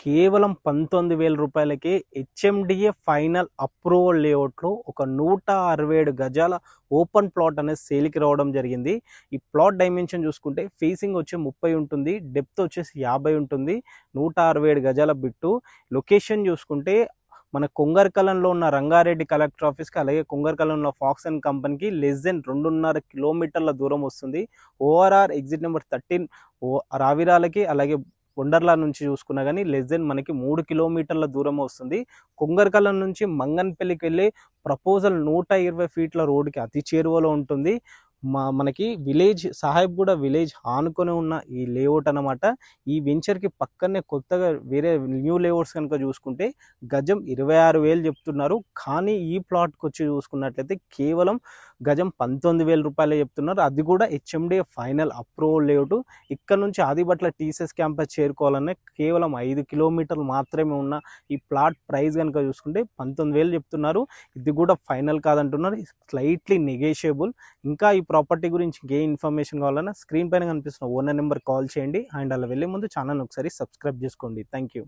కేవలం 19,000 రూపాయలకే HMDA final approval లేఅవుట్లో ఒక 167 గజాల ఓపెన్ ప్లాట్ అనేది సేల్కి రావడం జరిగింది. ఈ ప్లాట్ డైమెన్షన్ చూసుకుంటే ఫేసింగ్ వచ్చి 30 ఉంటుంది, డెప్త్ వచ్చేసి 50 ఉంటుంది. 167 గజాల బిట్టు. లొకేషన్ చూసుకుంటే మన కొంగర్కలంలో ఉన్న రంగారెడ్డి కలెక్టర్ ఆఫీస్కి, అలాగే కొంగర్కలంలో ఉన్న ఫాక్స్ అండ్ కంపెనీకి లెస్ దెన్ 2.5 కిలోమీటర్ల దూరం వస్తుంది. ఓఆర్ఆర్ ఎగ్జిట్ నెంబర్ 13 రావిరాలకి, అలాగే వండర్లా నుంచి చూసుకున్నా కానీ లెస్ దెన్ మనకి 3 కిలోమీటర్ల దూరం వస్తుంది. కొంగర్కలం నుంచి మంగన్పల్లికి వెళ్ళే ప్రపోజల్ 120 ఫీట్ల రోడ్డుకి అతి చేరువలో ఉంటుంది. మనకి విలేజ్ సాహెబ్గూడ విలేజ్ ఆనుకొని ఉన్న ఈ లేఅవుట్ అనమాట. ఈ వెంచర్కి పక్కనే కొత్తగా వేరే న్యూ లేఅవుట్స్ కనుక చూసుకుంటే గజం 26,000 చెప్తున్నారు. కానీ ఈ ప్లాట్కి వచ్చి చూసుకున్నట్లయితే కేవలం గజం 19,000 రూపాయలే చెప్తున్నారు. అది కూడా హెచ్ఎండిఏ ఫైనల్ అప్రూవల్ లేఅవుట్. ఇక్కడ నుంచి ఆదిబట్ల టీసీఎస్ క్యాంపస్ చేరుకోవాలనే కేవలం 5 కిలోమీటర్లు మాత్రమే ఉన్న ఈ ప్లాట్ ప్రైస్ కనుక చూసుకుంటే 19,000 చెప్తున్నారు. ఇది కూడా ఫైనల్ కాదంటున్నారు, స్లైట్లీ నెగోషియబుల్. ఇంకా ఈ ప్రాపర్టీ గురించి ఏ ఇన్ఫర్మేషన్ కావాలన్నా స్క్రీన్ పైన కనిపిస్తున్న ఓనర్ నెంబర్ కాల్ చేయండి. అండ్ అలా వెళ్ళే ముందు ఛానల్ ఒకసారి సబ్స్క్రైబ్ చేసుకోండి. Thank you.